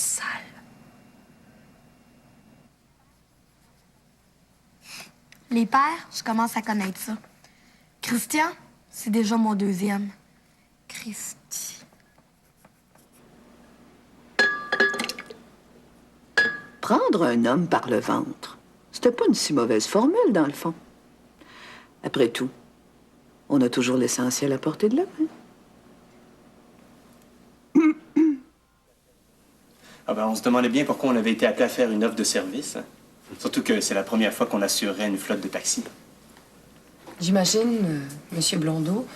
sale. Les pères, je commence à connaître ça. Christian, c'est déjà mon deuxième. Christy. Prendre un homme par le ventre, c'était pas une si mauvaise formule, dans le fond. Après tout, on a toujours l'essentiel à portée de la main. Ah ben, on se demandait bien pourquoi on avait été appelé à faire une offre de service. Surtout que c'est la première fois qu'on assurerait une flotte de taxis. J'imagine, Monsieur Blondeau,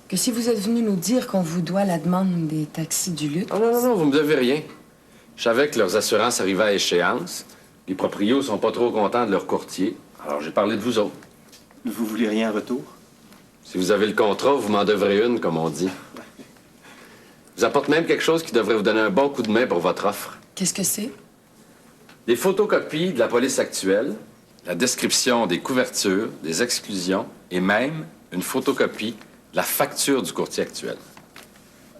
que si vous êtes venu nous dire qu'on vous doit la demande des taxis du luxe... Oh non, vous me devez rien. Je savais que leurs assurances arrivaient à échéance. Les proprios sont pas trop contents de leur courtier. Alors j'ai parlé de vous autres. Vous voulez rien en retour? Si vous avez le contrat, vous m'en devrez une, comme on dit. Je vous apporte même quelque chose qui devrait vous donner un bon coup de main pour votre offre. Qu'est-ce que c'est? Des photocopies de la police actuelle, la description des couvertures, des exclusions et même une photocopie de la facture du courtier actuel.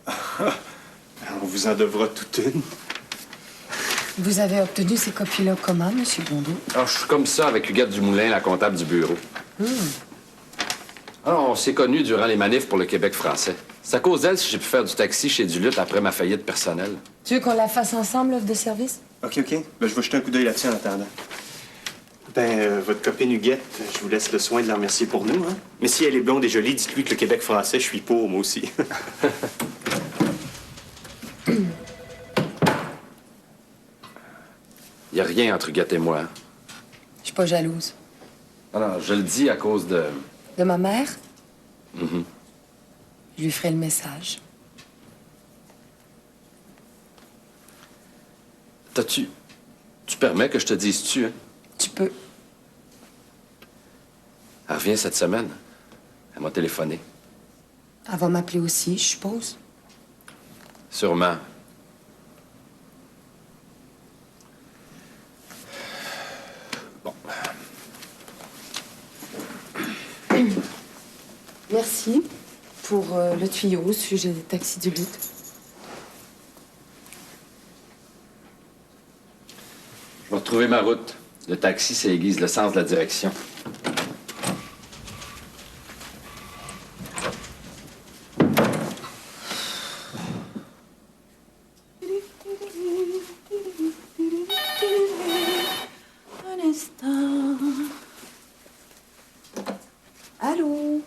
On vous en devra toute une. Vous avez obtenu ces copies-là comment, Monsieur Blondeau? Alors, je suis comme ça avec Huguette Dumoulin, la comptable du bureau. Alors, on s'est connus durant les manifs pour le Québec français. C'est à cause d'elle si j'ai pu faire du taxi chez Duluth après ma faillite personnelle. Tu veux qu'on la fasse ensemble, l'offre de service? OK. Ben, je vais jeter un coup d'œil là-dessus en attendant. Votre copine Huguette, je vous laisse le soin de la remercier pour nous, hein? Mais si elle est blonde et jolie, dites-lui que le Québec français, je suis pour, moi aussi. Il n'y a rien entre Huguette et moi. Je suis pas jalouse. Alors, je le dis à cause de... De ma mère? Mhm. Je lui ferai le message. T'as-tu... Tu permets que je te dise tu, hein? Tu peux. Elle revient cette semaine. Elle m'a téléphoné. Elle va m'appeler aussi, je suppose. Sûrement. Bon. Merci pour le tuyau au sujet des taxis du lutte. Je vais retrouver ma route. Le taxi, ça aiguise le sens de la direction. Un instant. Allô?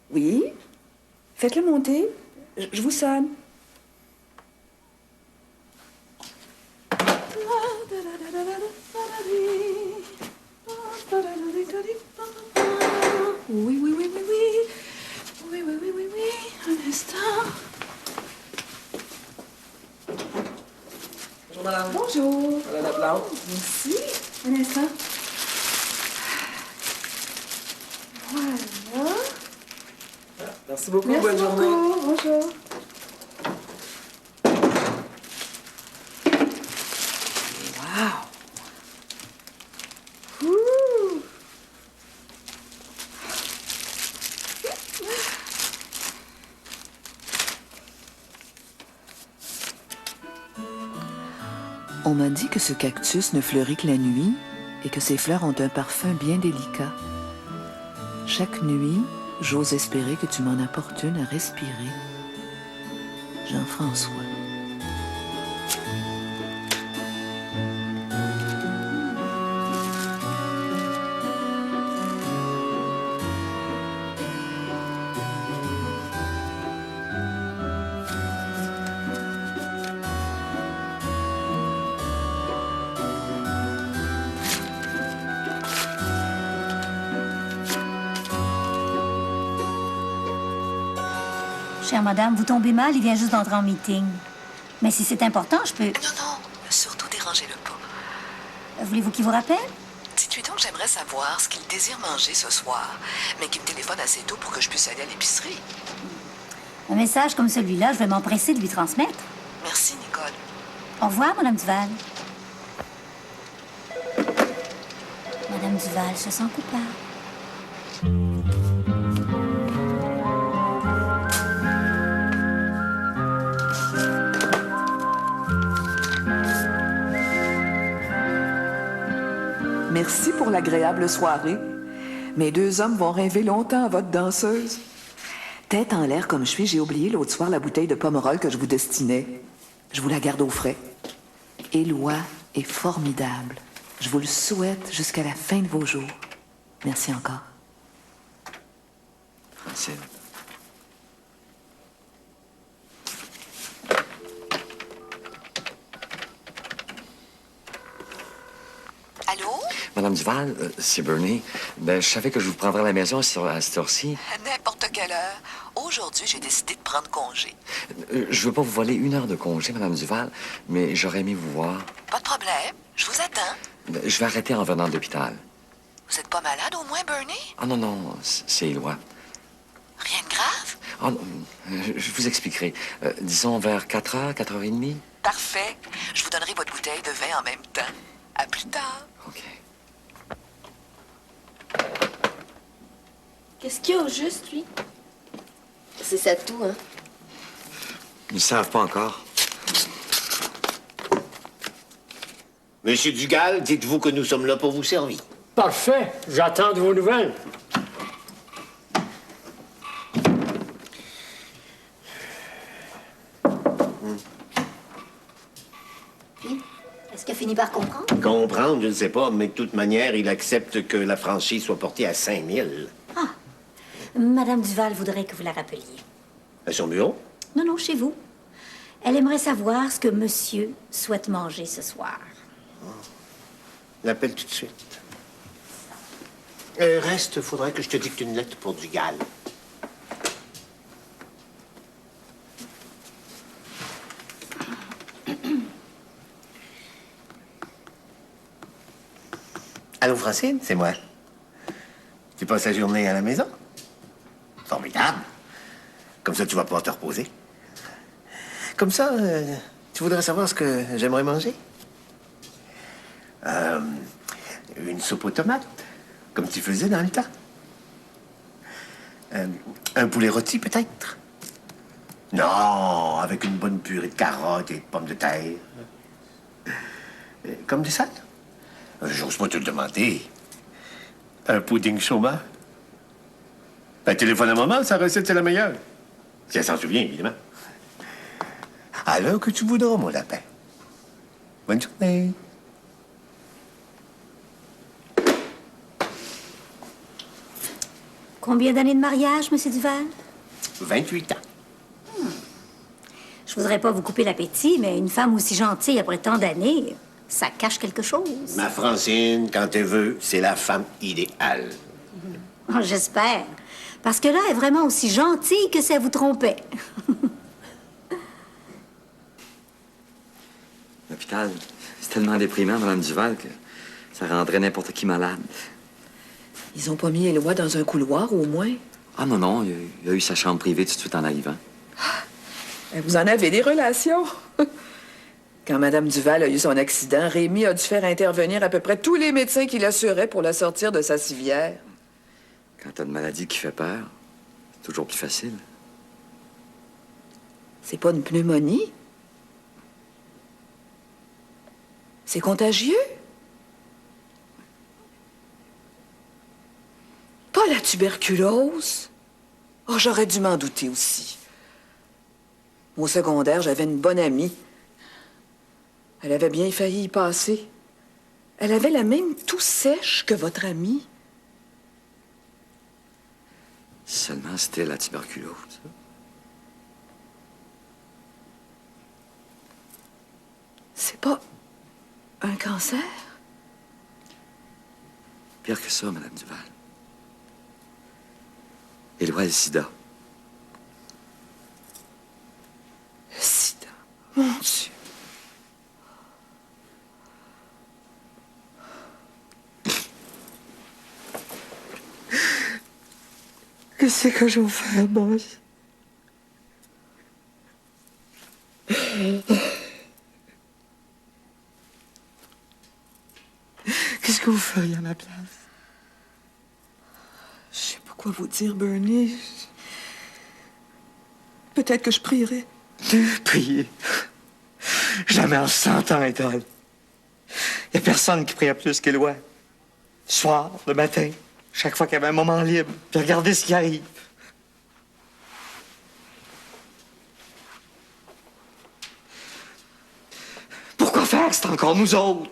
Oui? Faites-le monter. Je vous sonne. Oui, oui, oui, oui, oui. Oui, oui, oui, oui, oui. Un instant. Bonjour, madame. Bonjour. Madame Laplante. Merci. Un instant. Voilà. Merci beaucoup. Merci Bonne journée. beaucoup. Bonjour. Wow. Ouh. On m'a dit que ce cactus ne fleurit que la nuit et que ses fleurs ont un parfum bien délicat. Chaque nuit, j'ose espérer que tu m'en apportes une à respirer. Jean-François. Chère madame, vous tombez mal, il vient juste d'entrer en meeting. Mais si c'est important, je peux... Non, surtout dérangez-le pas. Voulez-vous qu'il vous rappelle? Dites-lui donc, j'aimerais savoir ce qu'il désire manger ce soir, mais qu'il me téléphone assez tôt pour que je puisse aller à l'épicerie. Un message comme celui-là, je vais m'empresser de lui transmettre. Merci, Nicole. Au revoir, Madame Duval. Madame Duval se sent coupable. Merci pour l'agréable soirée. Mes 2 hommes vont rêver longtemps à votre danseuse. Tête en l'air comme je suis, j'ai oublié l'autre soir la bouteille de Pomerol que je vous destinais. Je vous la garde au frais. Éloi est formidable. Je vous le souhaite jusqu'à la fin de vos jours. Merci encore. Francine. Allô? Madame Duval, c'est Bernie. Ben, je savais que je vous prendrais à la maison à cette heure-ci. N'importe quelle heure. Aujourd'hui, j'ai décidé de prendre congé. Je veux pas vous voler 1 heure de congé, Madame Duval, mais j'aurais aimé vous voir. Pas de problème. Je vous attends. Ben, je vais arrêter en venant de l'hôpital. Vous êtes pas malade au moins, Bernie? Ah non, non, c'est Éloi. Rien de grave? Ah non, je vous expliquerai. Disons vers 4 heures, 4h30. Parfait. Je vous donnerai votre bouteille de vin en même temps. À plus tard. OK. Qu'est-ce qu'il y a au juste, lui? C'est ça tout, hein? Ils ne savent pas encore. Monsieur Dugal, dites-vous que nous sommes là pour vous servir. Parfait. J'attends de vos nouvelles. Est-ce qu'il a fini par comprendre? Comprendre, je ne sais pas, mais de toute manière, il accepte que la franchise soit portée à 5 000. Ah. Madame Duval voudrait que vous la rappeliez. À son bureau? Non, non, chez vous. Elle aimerait savoir ce que monsieur souhaite manger ce soir. L'appelle tout de suite. Reste, faudrait que je te dicte une lettre pour Dugal. Allô, Francine, c'est moi. Tu passes la journée à la maison? Formidable. Comme ça, tu vas pouvoir te reposer. Comme ça, tu voudrais savoir ce que j'aimerais manger? Une soupe aux tomates, comme tu faisais dans le temps. Un poulet rôti, peut-être? Non, avec une bonne purée de carottes et de pommes de terre. Comme dessert? J'ose pas te le demander. Un pudding chômage? Ben, téléphone à maman, sa recette, c'est la meilleure. Si elle s'en souvient, évidemment. À l'heure que tu voudras, mon lapin. Bonne journée. Combien d'années de mariage, monsieur Duval? 28 ans. Je voudrais pas vous couper l'appétit, mais une femme aussi gentille après tant d'années, ça cache quelque chose. Ma Francine, quand elle veut, c'est la femme idéale. Oh, j'espère. Parce que là, elle est vraiment aussi gentille que si elle vous trompait. L'hôpital, c'est tellement déprimant, Madame Duval, que ça rendrait n'importe qui malade. Ils ont pas mis Éloi dans un couloir, au moins? Ah non, non, il a eu sa chambre privée tout de suite en arrivant. Vous en avez des relations? Quand Mme Duval a eu son accident, Rémi a dû faire intervenir à peu près tous les médecins qui l'assuraient pour la sortir de sa civière. Quand t'as une maladie qui fait peur, c'est toujours plus facile. C'est pas une pneumonie? C'est contagieux? Pas la tuberculose? Oh, j'aurais dû m'en douter aussi. Au secondaire, j'avais une bonne amie. Elle avait bien failli y passer. Elle avait la même toux sèche que votre amie. Seulement c'était la tuberculose. C'est pas un cancer? Pire que ça, Madame Duval. Éloi a le sida. Le sida, mon Dieu. Qu'est-ce que je vais faire, boss? Qu'est-ce que vous feriez à ma place? Je sais pas quoi vous dire, Bernie. Peut-être que je prierai. Prier? Jamais en 100 ans, Étoile. Il n'y a personne qui prie plus qu'Éloi. soir, le matin, chaque fois qu'il y avait un moment libre, puis regarder ce qui arrive. Pourquoi faire que c'est encore nous autres?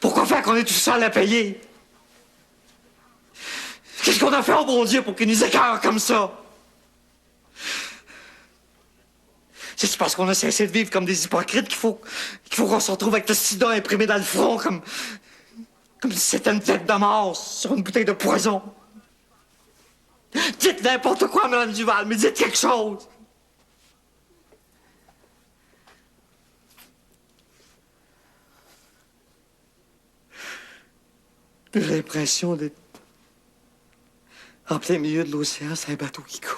Pourquoi faire qu'on est tout seul à payer? Qu'est-ce qu'on a fait au bon Dieu pour qu'il nous écœure comme ça? C'est parce qu'on a cessé de vivre comme des hypocrites qu'il faut qu'on se retrouve avec le sida imprimé dans le front comme si c'était une tête de mort sur une bouteille de poison. Dites n'importe quoi, Mme Duval, mais dites quelque chose. J'ai l'impression d'être en plein milieu de l'océan, c'est un bateau qui coule.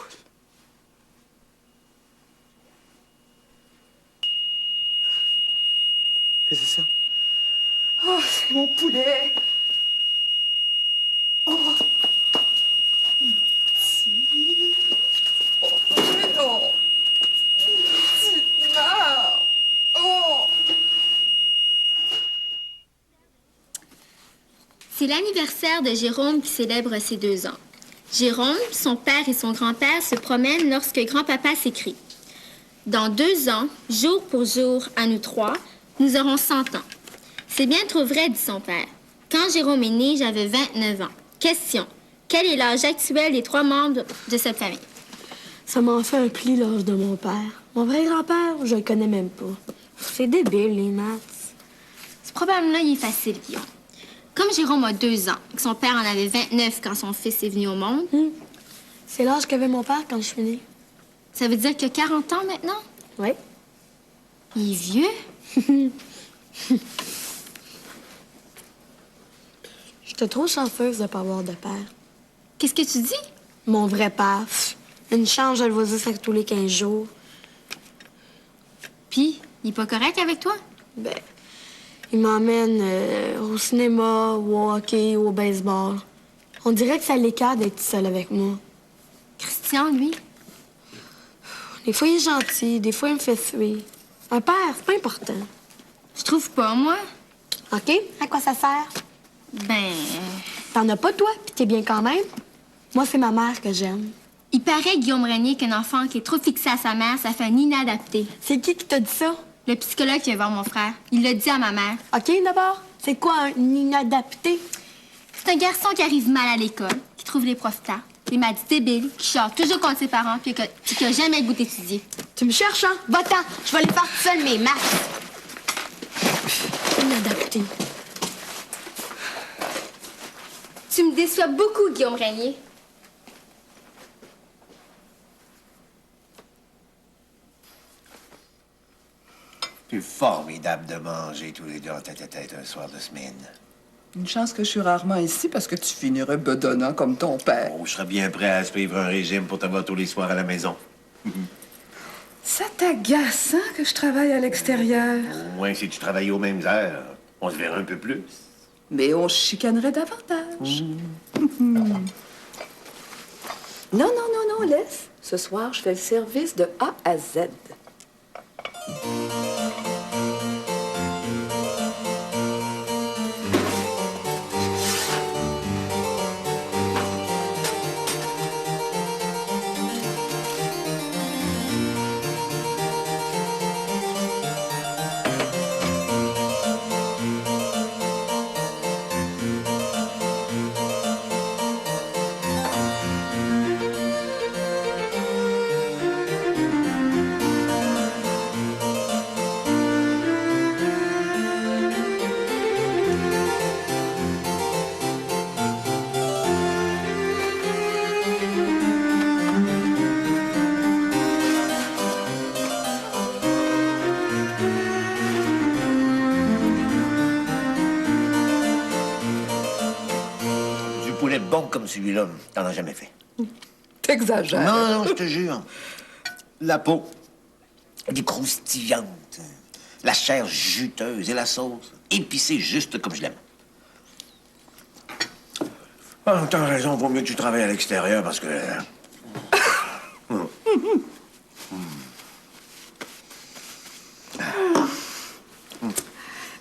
Qu'est-ce que c'est ça? Oh, c'est mon poulet. Oh. Petit. Oh, non. Petite mère. Oh. C'est l'anniversaire de Jérôme qui célèbre ses 2 ans. Jérôme, son père et son grand-père se promènent lorsque grand-papa s'écrie. Dans 2 ans, jour pour jour, à nous 3, nous aurons 100 ans. C'est bien trop vrai, dit son père. Quand Jérôme est né, j'avais 29 ans. Question. Quel est l'âge actuel des 3 membres de cette famille? Ça m'en fait un pli, l'âge de mon père. Mon vrai grand-père, je le connais même pas. C'est débile, les maths. Ce problème-là, il est facile, Guillaume. Comme Jérôme a 2 ans et que son père en avait 29 quand son fils est venu au monde... C'est l'âge qu'avait mon père quand je suis née. Ça veut dire qu'il a 40 ans maintenant? Oui. Il est vieux? J'étais trop chanceuse de pas avoir de père. Qu'est-ce que tu dis? Mon vrai père. Une chance, je le vois juste tous les 15 jours. Puis, il est pas correct avec toi? Ben, il m'emmène au cinéma, au hockey, au baseball. On dirait que ça l'écarte d'être seul avec moi. Christian, lui? Des fois, il est gentil, des fois, il me fait suer. Un père, c'est pas important. Je trouve pas, moi. OK? À quoi ça sert? Ben... T'en as pas, toi, puis t'es bien quand même? Moi, c'est ma mère que j'aime. Il paraît, Guillaume Régnier, qu'un enfant qui est trop fixé à sa mère, ça fait un inadapté. C'est qui t'a dit ça? Le psychologue qui vient voir mon frère. Il l'a dit à ma mère. OK, d'abord, c'est quoi un inadapté? C'est un garçon qui arrive mal à l'école, qui trouve les profs tard, les maths débiles, qui chante toujours contre ses parents, puis qui a jamais le goût d'étudier. Tu me cherches, hein? Va-t'en! Je vais les faire tout seul, mes maths. Inadapté. Tu me déçois beaucoup, Guillaume Régnier. C'est formidable de manger tous les deux en tête-à-tête un soir de semaine. Une chance que je suis rarement ici parce que tu finirais bedonnant comme ton père. Oh, je serais bien prêt à suivre un régime pour t'avoir tous les soirs à la maison. Ça t'agace, hein, que je travaille à l'extérieur? Au moins, si tu travailles aux mêmes heures, on se verra un peu plus. Mais on chicanerait davantage. Non, non, non, non, laisse. Ce soir, je fais le service de A à Z. Bon comme celui-là, t'en as jamais fait. T'exagères. Non, non, je te jure. La peau, elle est croustillante. La chair juteuse et la sauce épicée juste comme je l'aime. Ah, t'as raison, vaut mieux que tu travailles à l'extérieur parce que... Non,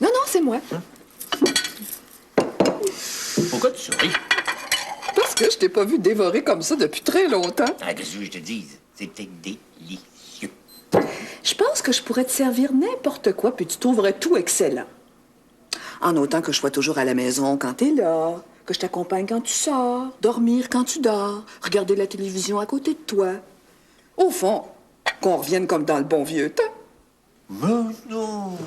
non, c'est moi. t'ai pas vu dévorer comme ça depuis très longtemps. Ah, qu'est-ce que je te dise? C'était délicieux. Je pense que je pourrais te servir n'importe quoi, puis tu trouverais tout excellent. En autant que je sois toujours à la maison quand t'es là, que je t'accompagne quand tu sors, dormir quand tu dors, regarder la télévision à côté de toi. Au fond, qu'on revienne comme dans le bon vieux temps. Non, non.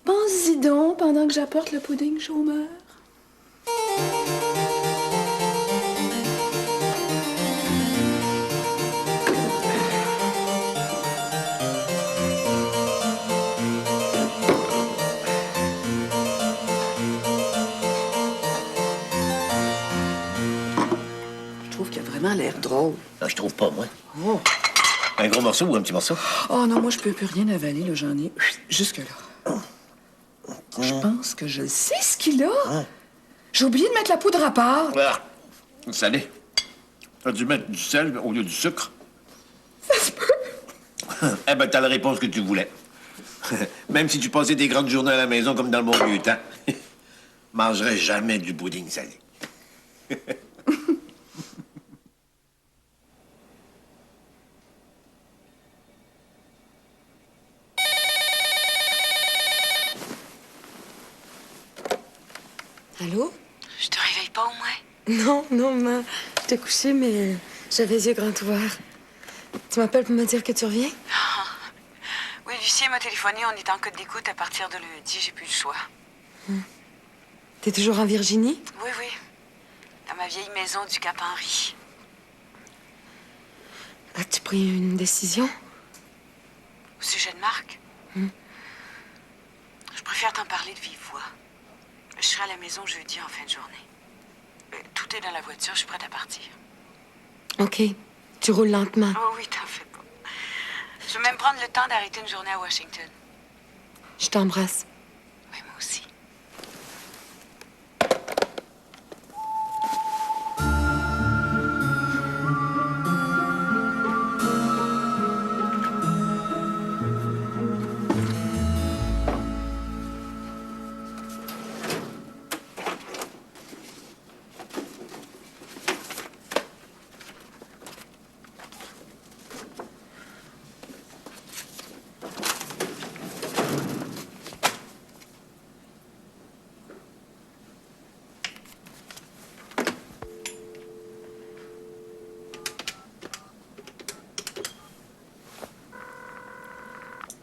Pense-y donc pendant que j'apporte le pudding chômeur. Je trouve qu'il a vraiment l'air drôle. Non, je trouve pas, moi. Oh. Un gros morceau ou un petit morceau? Oh non, moi, je peux plus rien avaler, là. J'en ai jusque-là. Je pense que je sais ce qu'il a. J'ai oublié de mettre la poudre à part. Ah, salé. T'as dû mettre du sel au lieu du sucre. Ça se peut. Eh ben, t'as la réponse que tu voulais. Même si tu passais tes grandes journées à la maison comme dans le bon vieux temps, mangerais jamais du pudding salé. Allô? Je te réveille pas au moins? Non, non, maman. J'étais couchée, mais j'avais les yeux grands ouverts. Tu m'appelles pour me dire que tu reviens? Oui, Lucien m'a téléphoné, on est en code d'écoute à partir de lundi, j'ai plus le choix. T'es toujours en Virginie? Oui, oui. Dans ma vieille maison du Cap-Henri. As-tu pris une décision? Au sujet de Marc? Je préfère t'en parler de vive voix. Je serai à la maison jeudi en fin de journée. Tout est dans la voiture, je suis prête à partir. OK. Tu roules lentement. Oh oui, t'en fais pas. Je vais même prendre le temps d'arrêter une journée à Washington. Je t'embrasse. Oui, moi aussi.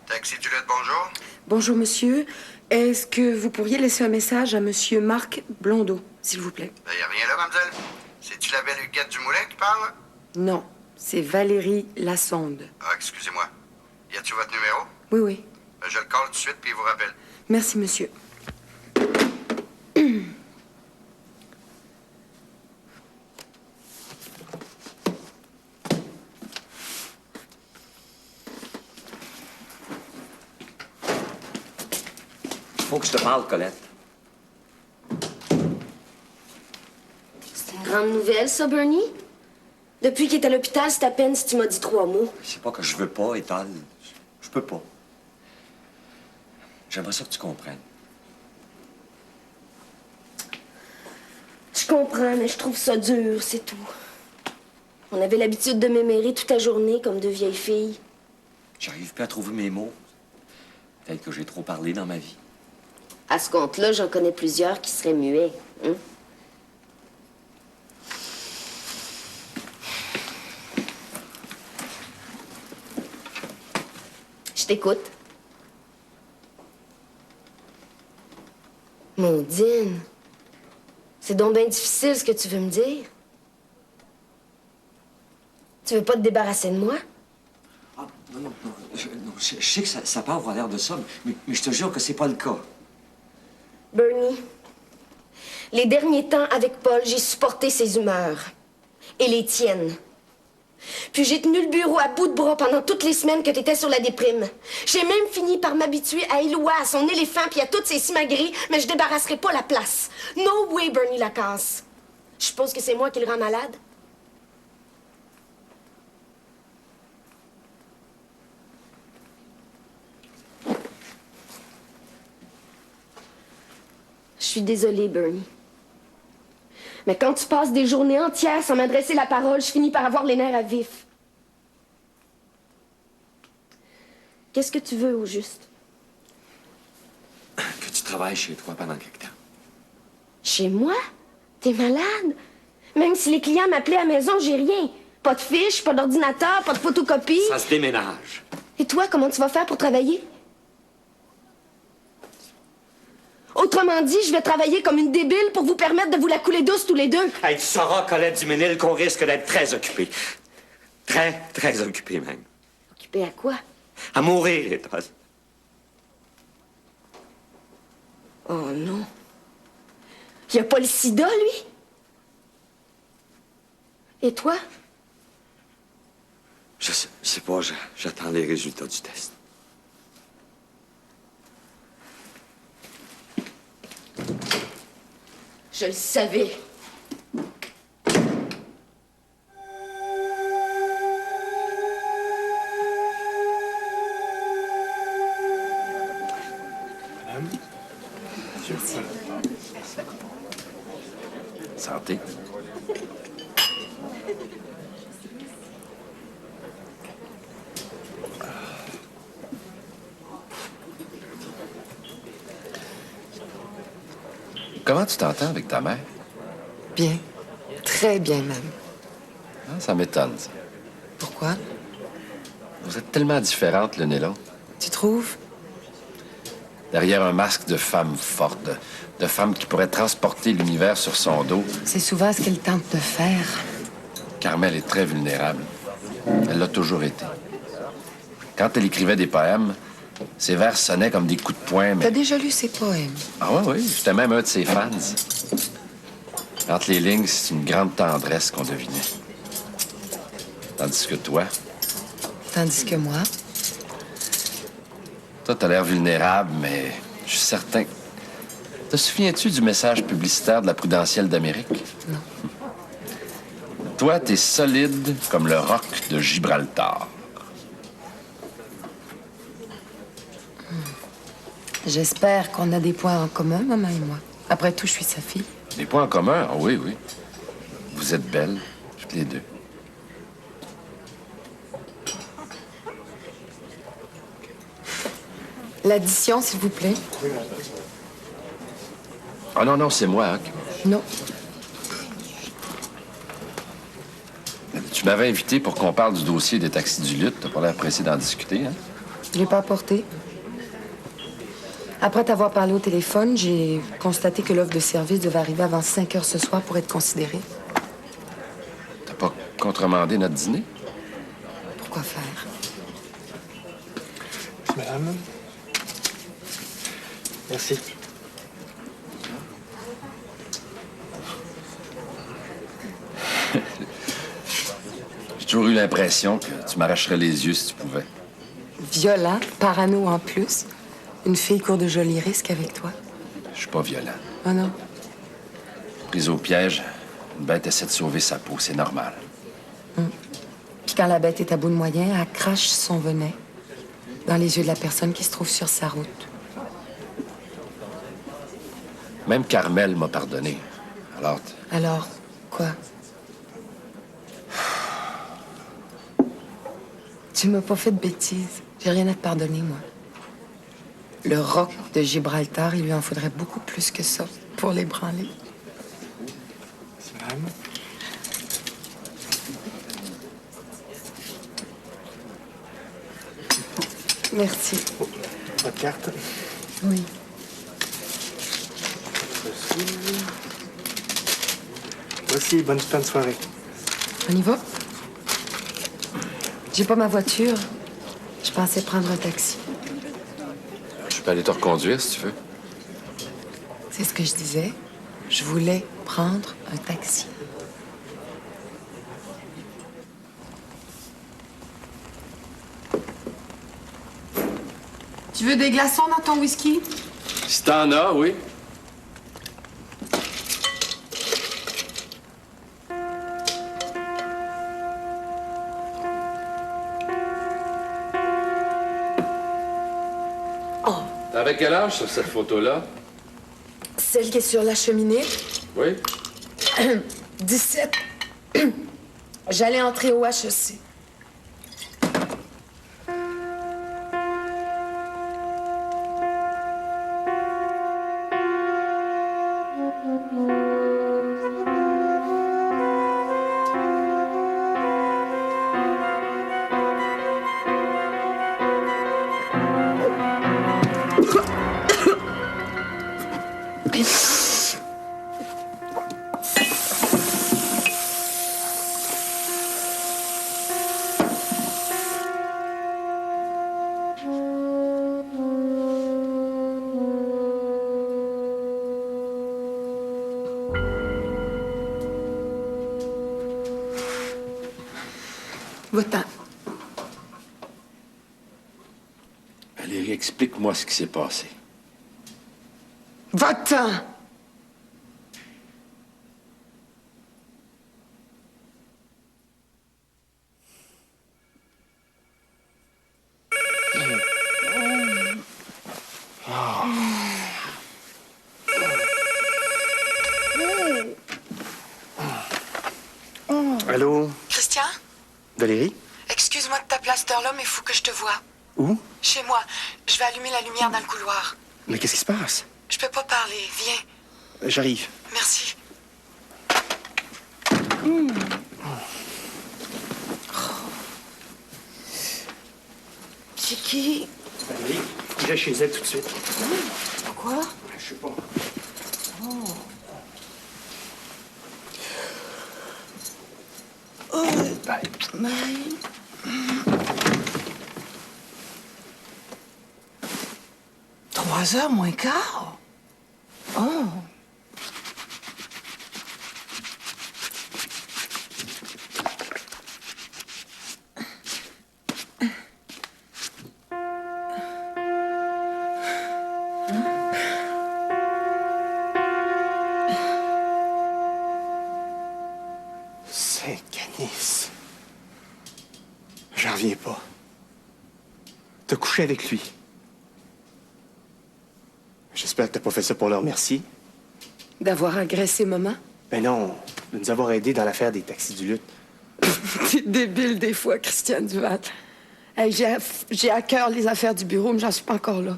Taxi Tulette, bonjour. Bonjour, monsieur. Est-ce que vous pourriez laisser un message à monsieur Marc Blondeau, s'il vous plaît? Ben, y a rien là, mademoiselle. C'est-tu la belle Huguette Dumoulet qui parle? Non, c'est Valérie Lassonde. Ah, excusez-moi. Y a-tu votre numéro? Oui, oui. Ben, je le colle tout de suite puis il vous rappelle. Merci, monsieur. Faut que je te parle, Colette. C'est une grande nouvelle, ça, Bernie? Depuis qu'il est à l'hôpital, c'est à peine si tu m'as dit 3 mots. C'est pas que je veux pas, Étal. Je peux pas. J'aimerais ça que tu comprennes. Je comprends, mais je trouve ça dur, c'est tout. On avait l'habitude de m'aimer toute la journée comme deux vieilles filles. J'arrive plus à trouver mes mots. Peut-être que j'ai trop parlé dans ma vie. À ce compte-là, j'en connais plusieurs qui seraient muets. Hein? Je t'écoute. Maudine, c'est donc bien difficile ce que tu veux me dire. Tu veux pas te débarrasser de moi? Ah, non. Je sais que ça peut avoir l'air de ça, mais je te jure que c'est pas le cas. Bernie, les derniers temps avec Paul, j'ai supporté ses humeurs. Et les tiennes. Puis j'ai tenu le bureau à bout de bras pendant toutes les semaines que t'étais sur la déprime. J'ai même fini par m'habituer à Éloi, à son éléphant, puis à toutes ses simagrées, mais je débarrasserai pas la place. No way, Bernie Lacasse. Je suppose que c'est moi qui le rend malade? Je suis désolée, Bernie. Mais quand tu passes des journées entières sans m'adresser la parole, je finis par avoir les nerfs à vif. Qu'est-ce que tu veux, au juste? Que tu travailles chez toi pendant quelque temps. Chez moi? T'es malade? Même si les clients m'appelaient à la maison, j'ai rien. Pas de fiches, pas d'ordinateur, pas de photocopie. Ça se déménage. Et toi, comment tu vas faire pour travailler? Autrement dit, je vais travailler comme une débile pour vous permettre de vous la couler douce tous les deux. Hey, tu sauras, Colette Duménil, qu'on risque d'être très occupés. Très, très occupés, même. Occupé à quoi? À mourir, Étoile. Oh non. Il a pas le sida, lui? Et toi? Je sais pas, j'attends les résultats du test. Je le savais. Madame? Merci. Santé. Comment tu t'entends avec ta mère? Bien. Très bien, même. Ah, ça m'étonne, ça. Pourquoi? Vous êtes tellement différentes l'une et l'autre. Tu trouves? Derrière un masque de femme forte, de femme qui pourrait transporter l'univers sur son dos, C'est souvent ce qu'elle tente de faire. Carmel est très vulnérable. Elle l'a toujours été. Quand elle écrivait des poèmes, ses vers sonnaient comme des coups de poing, mais... T'as déjà lu ses poèmes? Ah oui, oui, j'étais même un de ses fans. Entre les lignes, c'est une grande tendresse qu'on devinait. Tandis que toi, Tandis que moi, toi, t'as l'air vulnérable, mais je suis certain. Te souviens-tu du message publicitaire de la Prudentielle d'Amérique? Non. Toi, t'es solide comme le roc de Gibraltar. j'espère qu'on a des points en commun, maman et moi. Après tout, je suis sa fille. Des points en commun? Ah oui, oui. Vous êtes belles, toutes les deux. L'addition, s'il vous plaît. Ah non, non, c'est moi, hein. Non. Tu m'avais invité pour qu'on parle du dossier des taxis du lutte. T'as pas l'air pressé d'en discuter, hein? Je l'ai pas apporté. Après t'avoir parlé au téléphone, j'ai constaté que l'offre de service devait arriver avant 5 heures ce soir pour être considérée. T'as pas contremandé notre dîner? Pourquoi faire? Madame? Merci. J'ai toujours eu l'impression que tu m'arracherais les yeux si tu pouvais. Violent, parano en plus. Une fille court de jolis risques avec toi. Je suis pas violent. Oh non. Prise au piège, une bête essaie de sauver sa peau, c'est normal. Puis quand la bête est à bout de moyens, elle crache son venin dans les yeux de la personne qui se trouve sur sa route. Même Carmel m'a pardonné. Alors, Alors, quoi? Tu m'as pas fait de bêtises. J'ai rien à te pardonner, moi. Le roc de Gibraltar, il lui en faudrait beaucoup plus que ça pour l'ébranler. Madame? Merci. Votre carte? Oui. Voici, bonne fin de soirée. On y va? J'ai pas ma voiture. Je pensais prendre un taxi. je peux aller te reconduire si tu veux. C'est ce que je disais. Je voulais prendre un taxi. Tu veux des glaçons dans ton whisky? Si t'en as, oui. T'avais quel âge sur cette photo-là? Celle qui est sur la cheminée? Oui. 17. J'allais entrer au HEC. Va-t'en. Valérie, explique-moi ce qui s'est passé. Va-t'en! Allô? Christian? Valérie? Excuse-moi de t'appeler à cette heure-là, mais il faut que je te voie. Où? Chez moi. Je vais allumer la lumière dans le couloir. Mais qu'est-ce qui se passe? Je peux pas parler. Viens. J'arrive. Merci. C'est qui? Valérie, faut que j'aille chez elle tout de suite. Pourquoi? Je sais pas. Mais... 3h moins quart? Oh! Saint-Canis. J'en reviens pas. T'as couché avec lui. J'espère que t'as pas fait ça pour leur merci. D'avoir agressé maman? Ben non, de nous avoir aidés dans l'affaire des taxis du lutte. T'es débile des fois, Christiane Duval. Hey, j'ai à cœur les affaires du bureau, mais j'en suis pas encore là.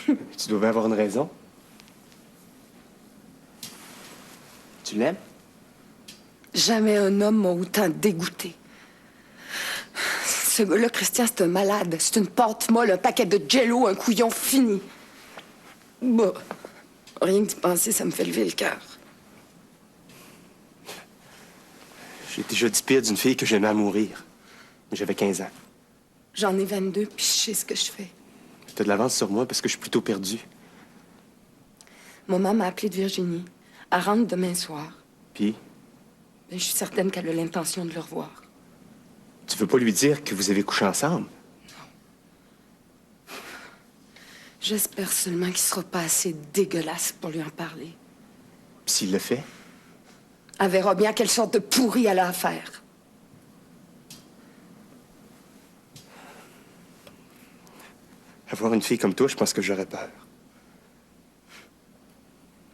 Tu dois bien avoir une raison. Tu l'aimes? Jamais un homme m'a autant dégoûté. Ce gars-là, Christian, c'est un malade. C'est une pâte molle, un paquet de jello, un couillon fini. Bah, rien que d'y penser, ça me fait lever le cœur. J'ai déjà dit pire d'une fille que j'aimais à mourir. J'avais 15 ans. J'en ai 22, puis je sais ce que je fais. T'as de l'avance sur moi parce que je suis plutôt perdu. Maman m'a appelé de Virginie. Elle rentre demain soir. Puis, Ben, je suis certaine qu'elle a l'intention de le revoir. tu veux pas lui dire que vous avez couché ensemble? J'espère seulement qu'il sera pas assez dégueulasse pour lui en parler. Puis s'il le fait? Elle verra bien quelle sorte de pourri elle a à faire. Avoir une fille comme toi, je pense que j'aurais peur.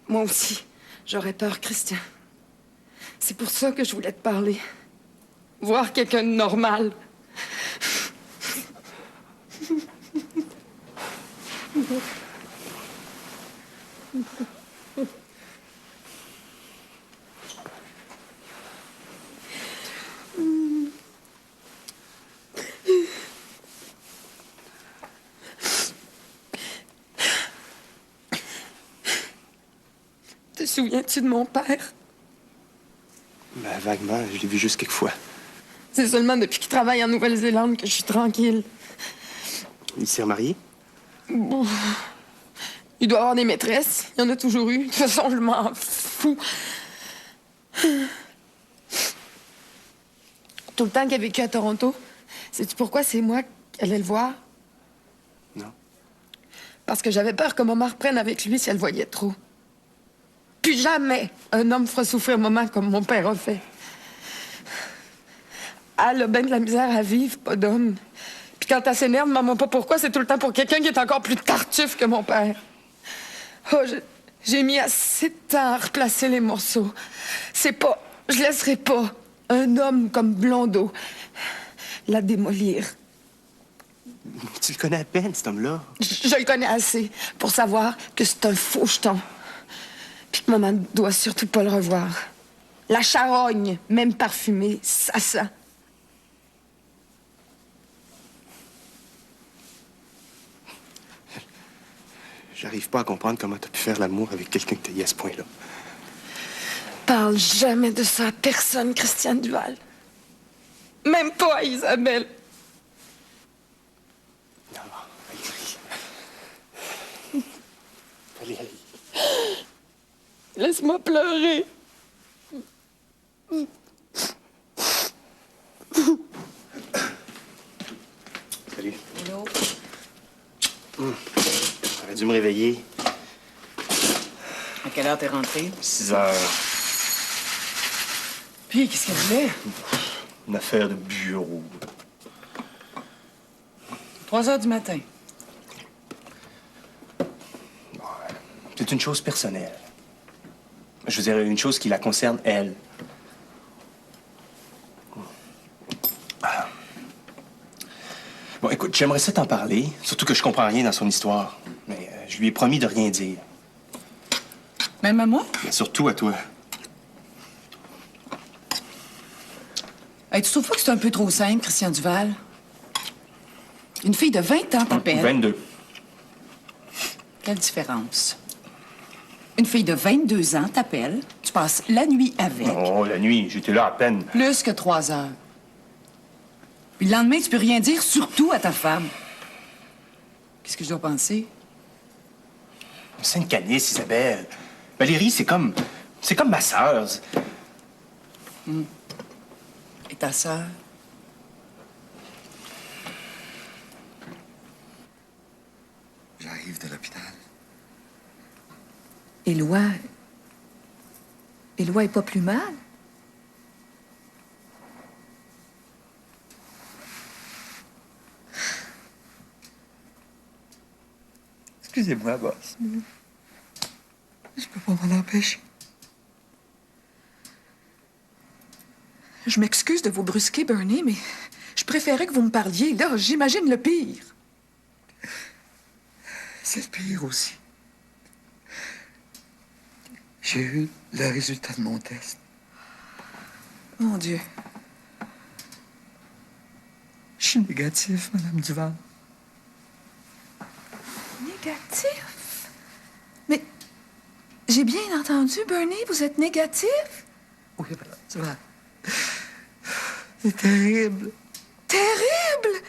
Moi aussi, j'aurais peur, Christian. C'est pour ça que je voulais te parler. Voir quelqu'un de normal. Te souviens-tu de mon père? Ben, vaguement, je l'ai vu juste quelques fois. C'est seulement depuis qu'il travaille en Nouvelle-Zélande que je suis tranquille. Il s'est remarié? Bon. Il doit avoir des maîtresses. Il y en a toujours eu. De toute façon, je m'en fous. Tout le temps qu'il a vécu à Toronto, sais-tu pourquoi c'est moi qui allais le voir? Non. Parce que j'avais peur que maman reprenne avec lui si elle le voyait trop. Plus jamais un homme fera souffrir maman comme mon père a fait. Elle a bien de la misère à vivre, pas d'homme. Puis quand elle s'énerve, maman, pas pourquoi, c'est tout le temps pour quelqu'un qui est encore plus tartuffe que mon père. Oh, J'ai mis assez de temps à replacer les morceaux. C'est pas... Je laisserai pas un homme comme Blondeau la démolir. Tu le connais à peine, cet homme-là. Je le connais assez pour savoir que c'est un faux jeton. Puis que maman ne doit surtout pas le revoir. La charogne, même parfumée, ça sent. J'arrive pas à comprendre comment t'as pu faire l'amour avec quelqu'un que t'as eu à ce point-là. Parle jamais de ça à personne, Christiane Duval. Même pas à Isabelle. Non, Valérie. Laisse-moi pleurer. Salut. Hello. J'aurais dû me réveiller. À quelle heure t'es rentré? 6 heures. Puis, qu'est-ce qu'elle voulait? Une affaire de bureau. 3 heures du matin. C'est une chose personnelle. Je veux dire, une chose qui la concerne, elle. Bon, écoute, j'aimerais ça t'en parler, surtout que je comprends rien dans son histoire. Mais je lui ai promis de rien dire. Même à moi? Mais surtout à toi. Hey, tu trouves pas que c'est un peu trop simple, Christian Duval? Une fille de 20 ans t'appelle. 22. Quelle différence? Une fille de 22 ans t'appelle, tu passes la nuit avec. Non, la nuit, j'étais là à peine. Plus que 3 heures. Puis le lendemain, tu peux rien dire, surtout à ta femme. Qu'est-ce que je dois penser? C'est une canisse, Isabelle. Valérie, c'est comme ma sœur. Et ta sœur? J'arrive de l'hôpital. Éloi est pas plus mal? Excusez-moi, boss. Je peux pas m'en empêcher. Je m'excuse de vous brusquer, Bernie, mais je préférais que vous me parliez. Là, j'imagine le pire. C'est le pire aussi. J'ai eu le résultat de mon test. Mon Dieu. Je suis négatif, Madame Duval. Négatif? Mais j'ai bien entendu, Bernie, vous êtes négatif? Oui, Madame Duval. C'est terrible. Terrible!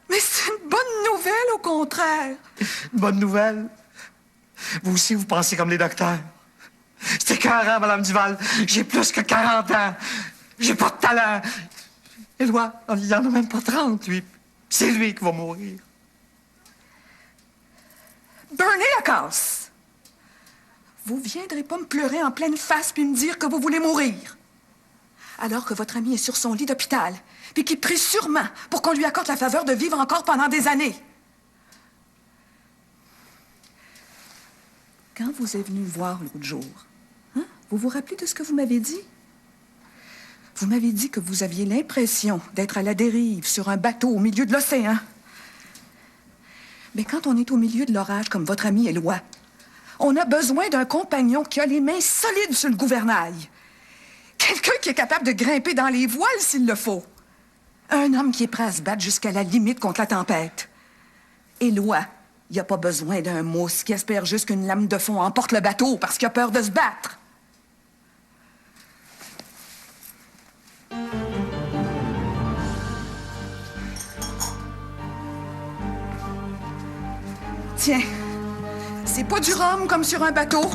Mais c'est une bonne nouvelle, au contraire. Bonne nouvelle. Vous aussi, vous pensez comme les docteurs. C'est écœurant, Madame Duval. J'ai plus que 40 ans. J'ai pas de talent. Éloi, il en a même pas 30, lui. C'est lui qui va mourir. Bernie Lacasse! Vous viendrez pas me pleurer en pleine face puis me dire que vous voulez mourir. Alors que votre ami est sur son lit d'hôpital, puis qu'il prie sûrement pour qu'on lui accorde la faveur de vivre encore pendant des années. Quand vous êtes venu me voir l'autre jour, hein, vous vous rappelez de ce que vous m'avez dit? Vous m'avez dit que vous aviez l'impression d'être à la dérive sur un bateau au milieu de l'océan. Mais quand on est au milieu de l'orage comme votre ami Éloi, on a besoin d'un compagnon qui a les mains solides sur le gouvernail. Quelqu'un qui est capable de grimper dans les voiles s'il le faut. Un homme qui est prêt à se battre jusqu'à la limite contre la tempête. Éloi, il n'y a pas besoin d'un mousse qui espère juste qu'une lame de fond emporte le bateau parce qu'il a peur de se battre. Tiens, c'est pas du rhum comme sur un bateau,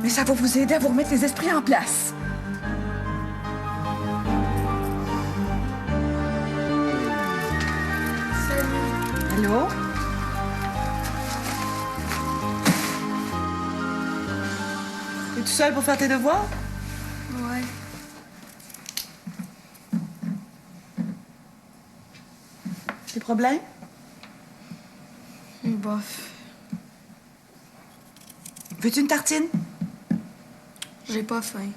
mais ça va vous aider à vous remettre les esprits en place. Allô? T'es tout seul pour faire tes devoirs? Ouais. Des problèmes? Bof. Veux-tu une tartine? J'ai pas faim.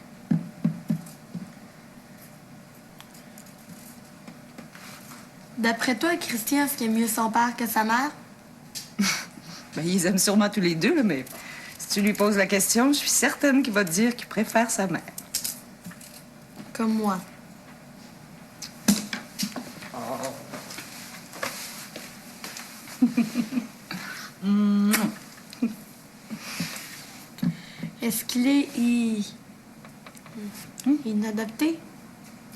D'après toi, Christian, est-ce qu'il aime mieux son père que sa mère? Ben, ils aiment sûrement tous les deux, là, mais si tu lui poses la question, je suis certaine qu'il va te dire qu'il préfère sa mère. Comme moi. Est-ce qu'il est inadapté?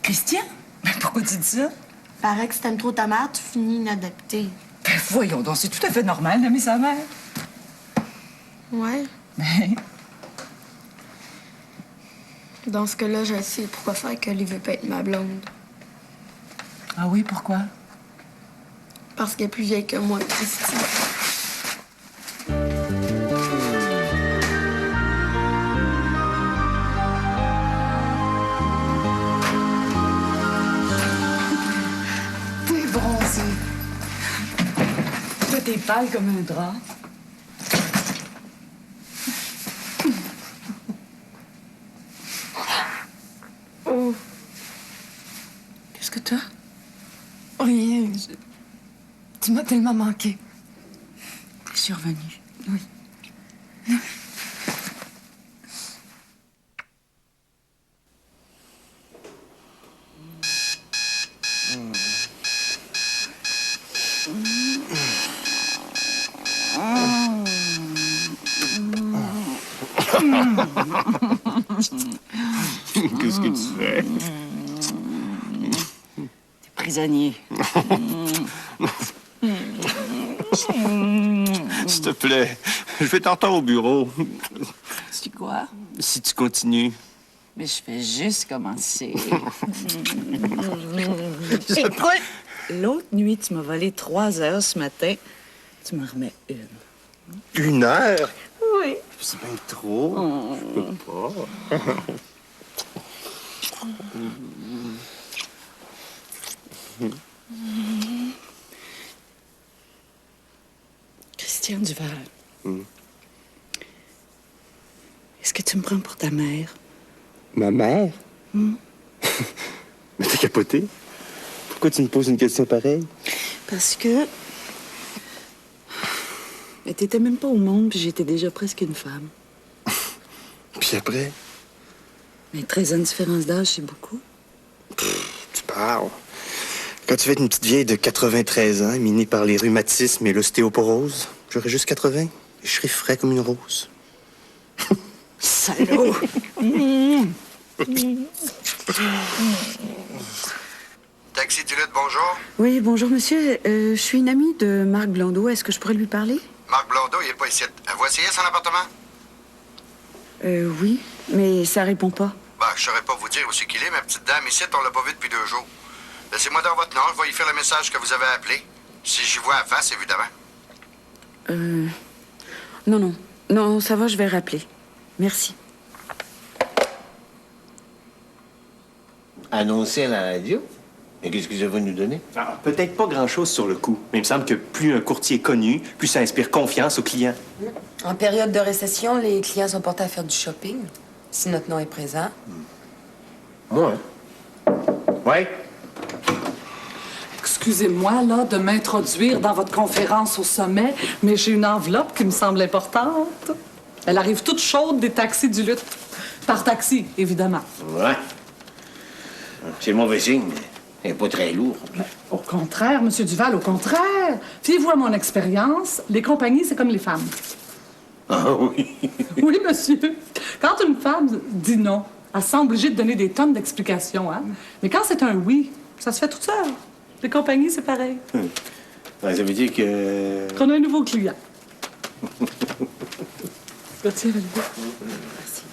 Christian? Mais pourquoi tu dis ça? Paraît que si t'aimes trop ta mère, tu finis inadapté. Ben, voyons donc, c'est tout à fait normal d'aimer sa mère. Ouais. Mais Dans ce cas-là, je sais pourquoi faire que lui veut pas être ma blonde. ah oui, pourquoi? Parce qu'elle est plus vieille que moi, Christy. T'es bronzé. Toi, t'es pâle comme un drap. Oh. Qu'est-ce que t'as? Rien. Tu m'as tellement manqué. Je suis revenue. Oui. Qu'est-ce que tu fais? T'es prisonnier. S'il te plaît, je vais t'entendre au bureau. Tu quoi? Si tu continues. Mais je fais juste commencer. Écoute, l'autre nuit, tu m'as volé 3 heures ce matin. Tu me remets une. 1 heure? Oui. C'est bien trop. Je peux pas. Christian Duval. Est-ce que tu me prends pour ta mère? Ma mère? Hmm? Mais t'es capoté? Pourquoi tu me poses une question pareille? Parce que... Mais t'étais même pas au monde, puis j'étais déjà presque une femme. Puis après? Mais 13 ans de différence d'âge, c'est beaucoup. Tu parles. Quand tu vas être une petite vieille de 93 ans, minée par les rhumatismes et l'ostéoporose, j'aurai juste 80 et je serai frais comme une rose. Salaud! Taxi Duluth, bonjour. Oui, bonjour, monsieur. Je suis une amie de Marc Blondeau. Est-ce que je pourrais lui parler? Marc Blondeau, il est pas ici. Vous essayé son appartement? Oui, mais ça répond pas. Ben, je saurais pas vous dire où c'est qu'il est, ma petite dame. Ici, on l'a pas vu depuis 2 jours. Laissez-moi dans votre nom, je vais y faire le message que vous avez appelé. Si j'y vois à face, évidemment. Non, ça va, je vais rappeler. Merci. Annoncer à la radio? Et qu'est-ce que ça va nous donner? Ah, peut-être pas grand-chose sur le coup, mais il me semble que plus un courtier est connu, plus ça inspire confiance aux clients. En période de récession, les clients sont portés à faire du shopping, si notre nom est présent. Moi? Ouais? Excusez-moi, là, de m'introduire dans votre conférence au sommet, mais j'ai une enveloppe qui me semble importante. Elle arrive toute chaude des taxis du Lutte. Par taxi, évidemment. Ouais. C'est mauvais signe, mais elle n'est pas très lourde. Au contraire, M. Duval, au contraire. Fiez-vous à mon expérience, les compagnies, c'est comme les femmes. Ah oui? Oui, monsieur. Quand une femme dit non, elle semble obligée de donner des tonnes d'explications, hein? Mais quand c'est un oui, ça se fait tout seul. Les compagnies, c'est pareil. Ouais, ça veut dire que... Qu'on a un nouveau client. Tiens, Merci.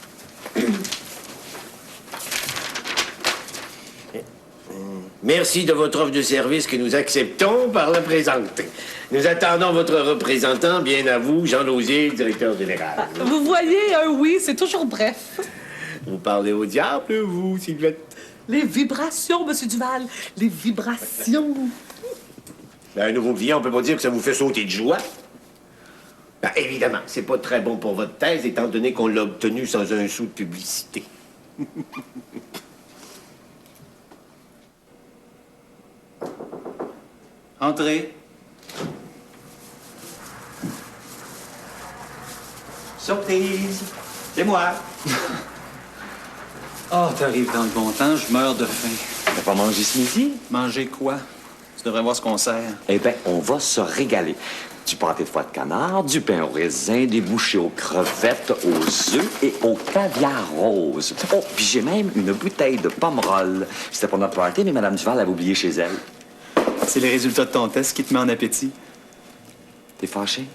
Merci de votre offre de service que nous acceptons par la présente. Nous attendons votre représentant, bien à vous, Jean Lausier, directeur général. Vous voyez, un oui, c'est toujours bref. Vous parlez au diable, vous, Sylvette? Les vibrations, M. Duval, les vibrations. Ben, un nouveau client, on peut pas dire que ça vous fait sauter de joie. Ben, évidemment, c'est pas très bon pour votre thèse, étant donné qu'on l'a obtenu sans un sou de publicité. Entrez. Surprise! C'est moi! Oh, t'arrives dans le bon temps, je meurs de faim. T'as pas mangé ce midi? Manger quoi? Tu devrais voir ce qu'on sert. Eh bien, on va se régaler. Du pâté de foie de canard, du pain au raisin, des bouchées aux crevettes, aux œufs et au caviar rose. Oh, puis j'ai même une bouteille de Pomerol. C'était pour notre party, mais Mme Duval l'avait oublié chez elle. C'est les résultats de ton test qui te met en appétit. T'es fâché?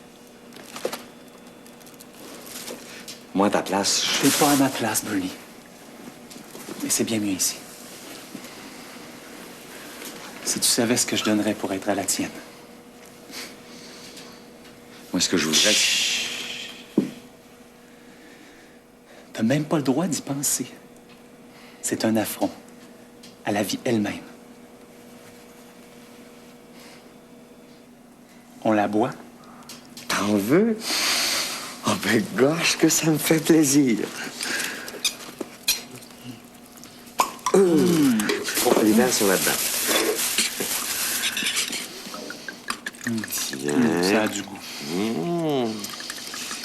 Moi, à ta place, T'es pas à ma place, Bernie. Mais c'est bien mieux ici. Si tu savais ce que je donnerais pour être à la tienne. Moi, ce que je voudrais... T'as même pas le droit d'y penser. C'est un affront à la vie elle-même. On la boit? T'en veux? Oh ben gosh, que ça me fait plaisir. Oh, les verres sont là-dedans. Tiens. Ça a du goût.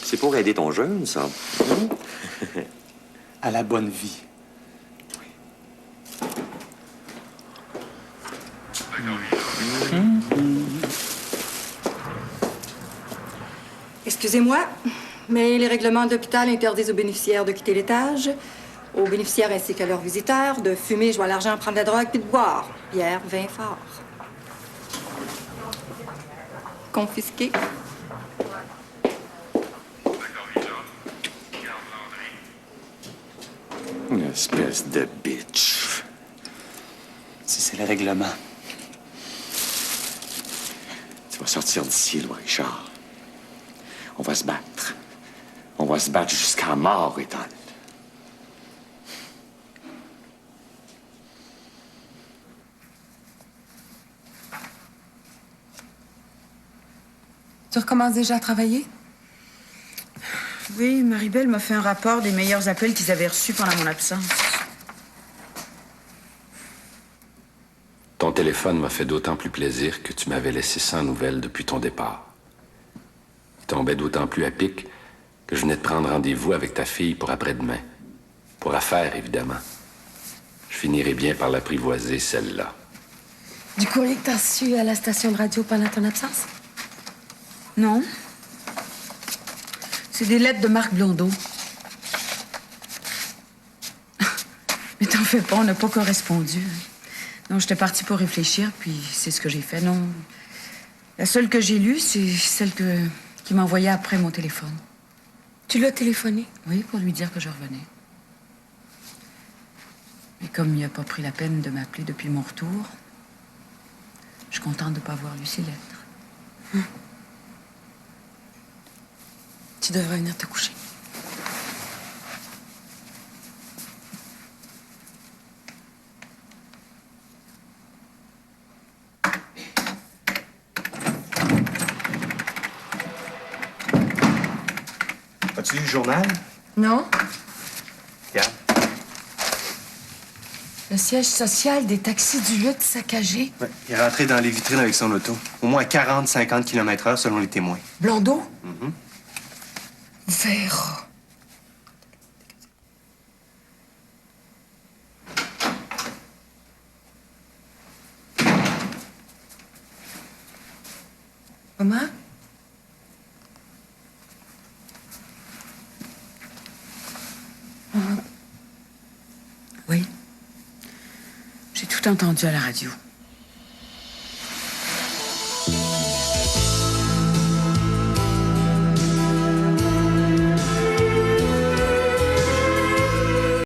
C'est pour aider ton jeûne, ça. À la bonne vie. Excusez-moi, mais les règlements de l'hôpital interdisent aux bénéficiaires de quitter l'étage, aux bénéficiaires ainsi qu'à leurs visiteurs de fumer, jouer à l'argent, prendre de la drogue puis de boire. Bière, vin fort. Confisqué. Une espèce de bitch. Si c'est le règlement. Tu vas sortir d'ici, là, Richard. On va se battre. On va se battre jusqu'à la mort, Ethan. Tu recommences déjà à travailler? Oui, Maribel m'a fait un rapport des meilleurs appels qu'ils avaient reçus pendant mon absence. Ton téléphone m'a fait d'autant plus plaisir que tu m'avais laissé sans nouvelles depuis ton départ. Il tombait d'autant plus à pic que je venais de prendre rendez-vous avec ta fille pour après-demain. Pour affaires, évidemment. Je finirai bien par l'apprivoiser, celle-là. Du courrier que t'as reçu à la station de radio pendant ton absence? Non. C'est des lettres de Marc Blondeau. Mais t'en fais pas, on n'a pas correspondu. Non, j'étais partie pour réfléchir, puis c'est ce que j'ai fait. Non. La seule que j'ai lue, c'est celle qui m'a envoyée après mon téléphone. Tu l'as téléphoné? Oui, pour lui dire que je revenais. Mais comme il n'a pas pris la peine de m'appeler depuis mon retour, je suis contente de ne pas avoir lu ses lettres. Tu devrais venir te coucher. As-tu lu le journal? Non? Regarde. Le siège social des taxis du lutte saccagé. Ouais, il est rentré dans les vitrines avec son auto. Au moins 40-50 km/h selon les témoins. Blondeau? Mhm. Vert. Maman? Oui. J'ai tout entendu à la radio.